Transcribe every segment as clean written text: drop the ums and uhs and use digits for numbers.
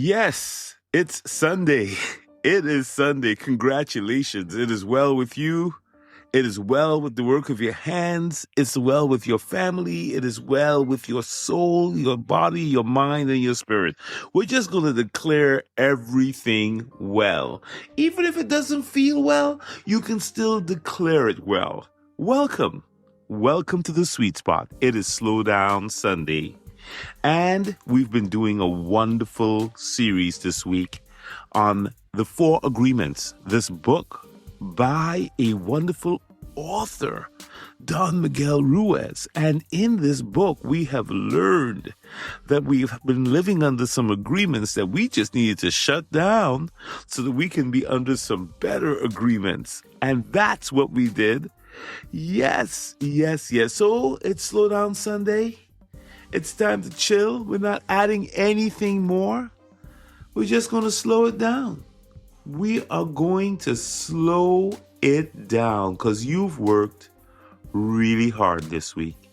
Yes, it's Sunday. It is Sunday. Congratulations. It is well with you. It is well with the work of your hands. It's well with your family. It is well with your soul, your body, your mind, and your spirit. We're just going to declare everything well. Even if it doesn't feel well, you can still declare it well. Welcome. Welcome to the sweet spot. It is Slowdown Sunday. And we've been doing a wonderful series this week on the 4 Agreements, this book by a wonderful author, Don Miguel Ruiz. And in this book, we have learned that we've been living under some agreements that we just needed to shut down so that we can be under some better agreements. And that's what we did. Yes. So it's Slow Down Sunday. It's time to chill. We're not adding anything more. We're just going to slow it down. We are going to slow it down because you've worked really hard this week.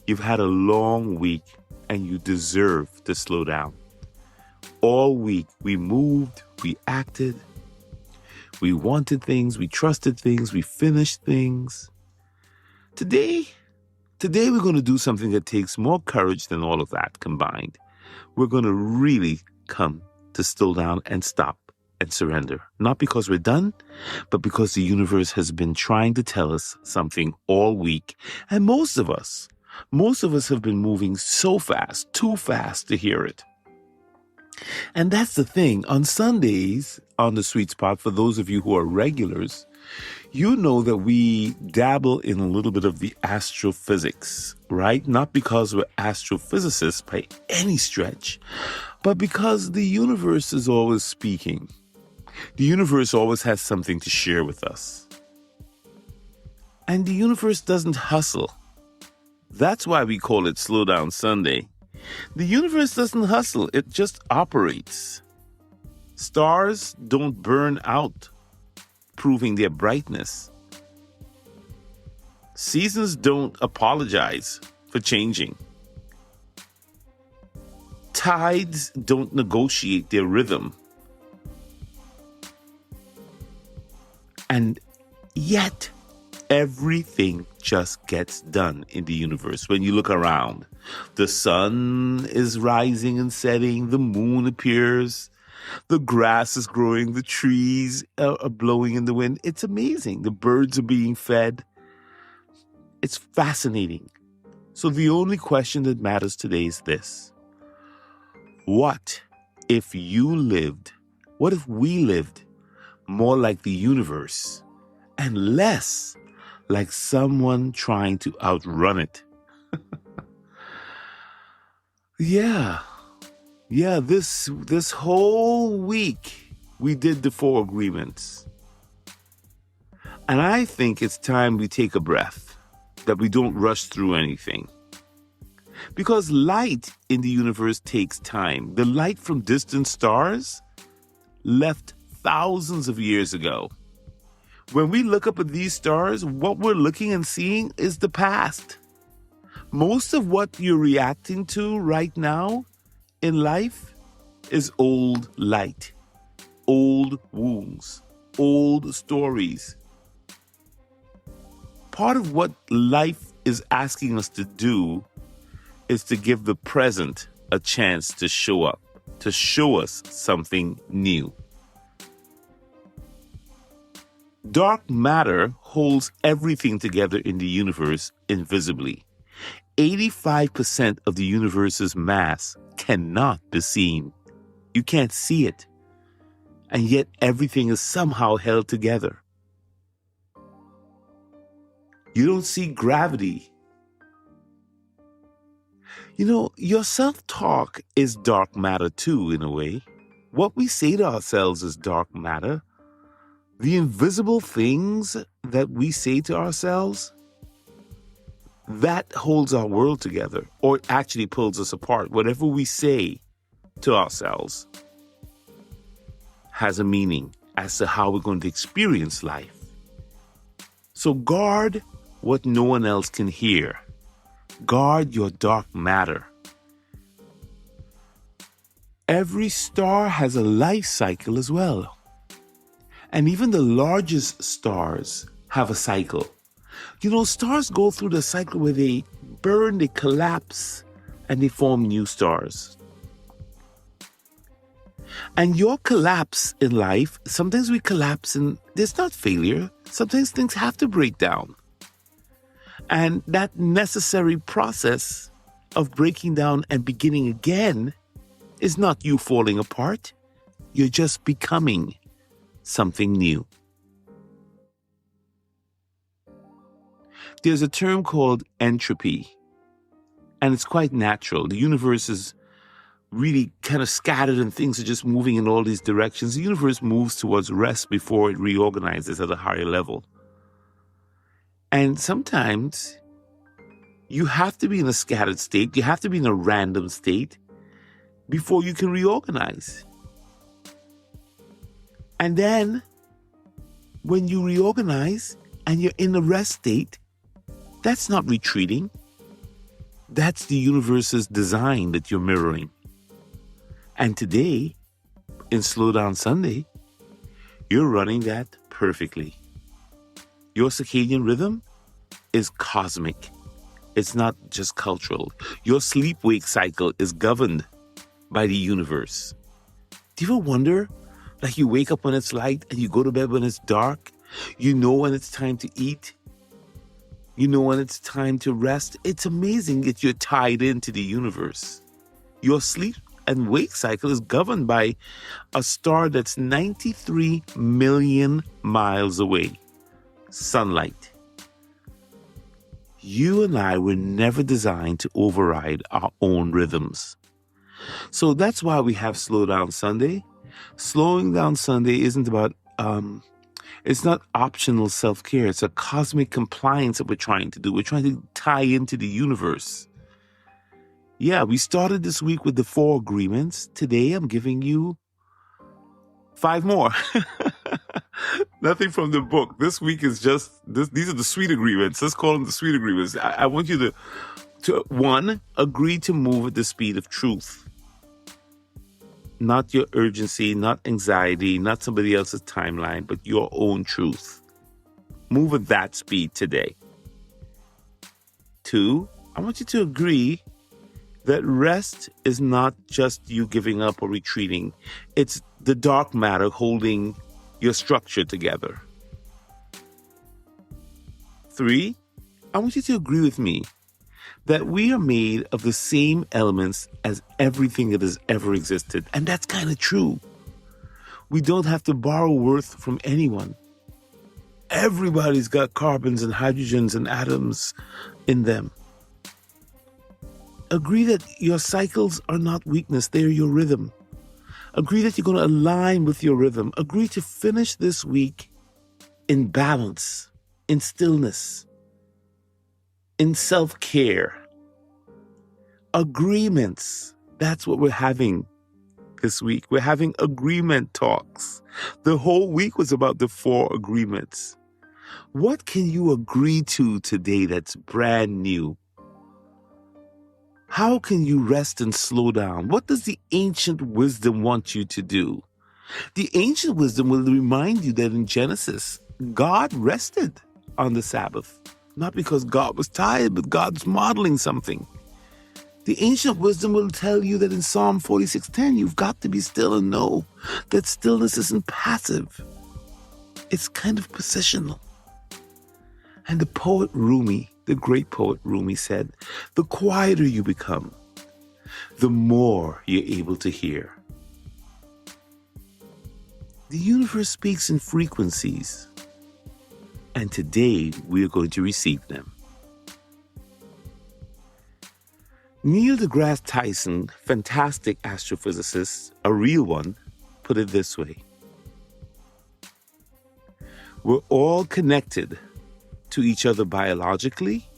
You've had a long week and you deserve to slow down. All week we moved, we acted, we wanted things, we trusted things, we finished things. Today we're going to do something that takes more courage than all of that combined. We're going to really come to slow down and stop and surrender. Not because we're done, but because the universe has been trying to tell us something all week. And most of us have been moving so fast, too fast to hear it. And that's the thing. On Sundays, on the Sweet Spot, for those of you who are regulars, you know that we dabble in a little bit of the astrophysics, right? Not because we're astrophysicists by any stretch, but because the universe is always speaking. The universe always has something to share with us. And the universe doesn't hustle. That's why we call it Slowdown Sunday. The universe doesn't hustle, it just operates. Stars don't burn out, proving their brightness. Seasons don't apologize for changing. Tides don't negotiate their rhythm. And yet, everything just gets done in the universe. When you look around, the sun is rising and setting, the moon appears, the grass is growing, the trees are blowing in the wind. It's amazing. The birds are being fed. It's fascinating. So the only question that matters today is this. What if we lived more like the universe and less like someone trying to outrun it? Yeah, this whole week we did the 4 agreements. And I think it's time we take a breath, that we don't rush through anything. Because light in the universe takes time. The light from distant stars left thousands of years ago. When we look up at these stars, what we're looking and seeing is the past. Most of what you're reacting to right now in life is old light, old wounds, old stories. Part of what life is asking us to do is to give the present a chance to show up, to show us something new. Dark matter holds everything together in the universe invisibly. 85% of the universe's mass cannot be seen. You can't see it. And yet everything is somehow held together. You don't see gravity. You know, your self-talk is dark matter too, in a way. What we say to ourselves is dark matter. The invisible things that we say to ourselves, that holds our world together, or it actually pulls us apart. Whatever we say to ourselves has a meaning as to how we're going to experience life. So guard what no one else can hear. Guard your dark matter. Every star has a life cycle as well. And even the largest stars have a cycle. You know, stars go through the cycle where they burn, they collapse, and they form new stars. And your collapse in life, sometimes we collapse and there's not failure. Sometimes things have to break down. And that necessary process of breaking down and beginning again is not you falling apart. You're just becoming something new. There's a term called entropy, and it's quite natural. The universe is really kind of scattered and things are just moving in all these directions. The universe moves towards rest before it reorganizes at a higher level. And sometimes you have to be in a scattered state, you have to be in a random state before you can reorganize. And then when you reorganize and you're in a rest state, that's not retreating. That's the universe's design that you're mirroring. And today, in Slowdown Sunday, you're running that perfectly. Your circadian rhythm is cosmic. It's not just cultural. Your sleep-wake cycle is governed by the universe. Do you ever wonder, like you wake up when it's light and you go to bed when it's dark? You know when it's time to eat. You know when it's time to rest. It's amazing that you're tied into the universe. Your sleep and wake cycle is governed by a star that's 93 million miles away. Sunlight. You and I were never designed to override our own rhythms. So that's why we have Slowdown Sunday. Slowing down Sunday isn't about, it's not optional self-care. It's a cosmic compliance that we're trying to do. We're trying to tie into the universe. Yeah, we started this week with the 4 agreements. Today, I'm giving you 5 more. Nothing from the book. This week is just, these are the sweet agreements. Let's call them the sweet agreements. I want you to 1, agree to move at the speed of truth. Not your urgency, not anxiety, not somebody else's timeline, but your own truth. Move at that speed today. 2, I want you to agree that rest is not just you giving up or retreating. It's the dark matter holding your structure together. 3, I want you to agree with me that we are made of the same elements as everything that has ever existed. And that's kind of true. We don't have to borrow worth from anyone. Everybody's got carbons and hydrogens and atoms in them. Agree that your cycles are not weakness, they're your rhythm. Agree that you're going to align with your rhythm. Agree to finish this week in balance, in stillness, in self-care. Agreements. That's what we're having this week. We're having agreement talks. The whole week was about the 4 agreements. What can you agree to today that's brand new? How can you rest and slow down? What does the ancient wisdom want you to do? The ancient wisdom will remind you that in Genesis, God rested on the Sabbath. Not because God was tired, but God's modeling something. The ancient wisdom will tell you that in Psalm 46:10, you've got to be still and know that stillness isn't passive. It's kind of positional. And the poet Rumi, the great poet Rumi said, the quieter you become, the more you're able to hear. The universe speaks in frequencies, and today we are going to receive them. Neil deGrasse Tyson, fantastic astrophysicist, a real one, put it this way. We're all connected to each other biologically,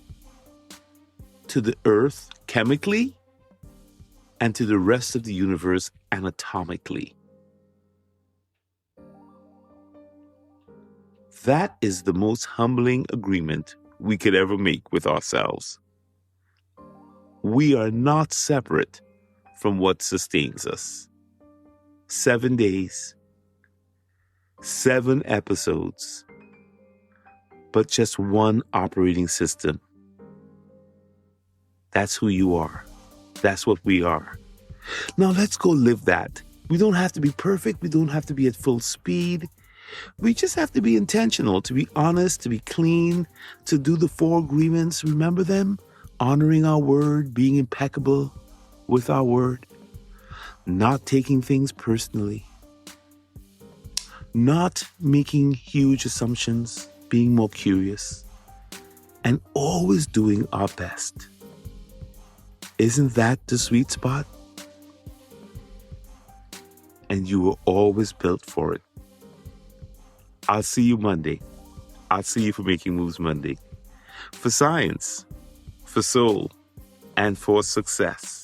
to the earth chemically, and to the rest of the universe anatomically. That is the most humbling agreement we could ever make with ourselves. We are not separate from what sustains us. 7 days, 7 episodes, but just one operating system. That's who you are. That's what we are. Now let's go live that. We don't have to be perfect. We don't have to be at full speed. We just have to be intentional, to be honest, to be clean, to do the 4 agreements. Remember them? Honoring our word, being impeccable with our word, not taking things personally, not making huge assumptions, being more curious, and always doing our best. Isn't that the sweet spot? And you were always built for it. I'll see you Monday. I'll see you for Making Moves Monday. For science, for soul, and for success.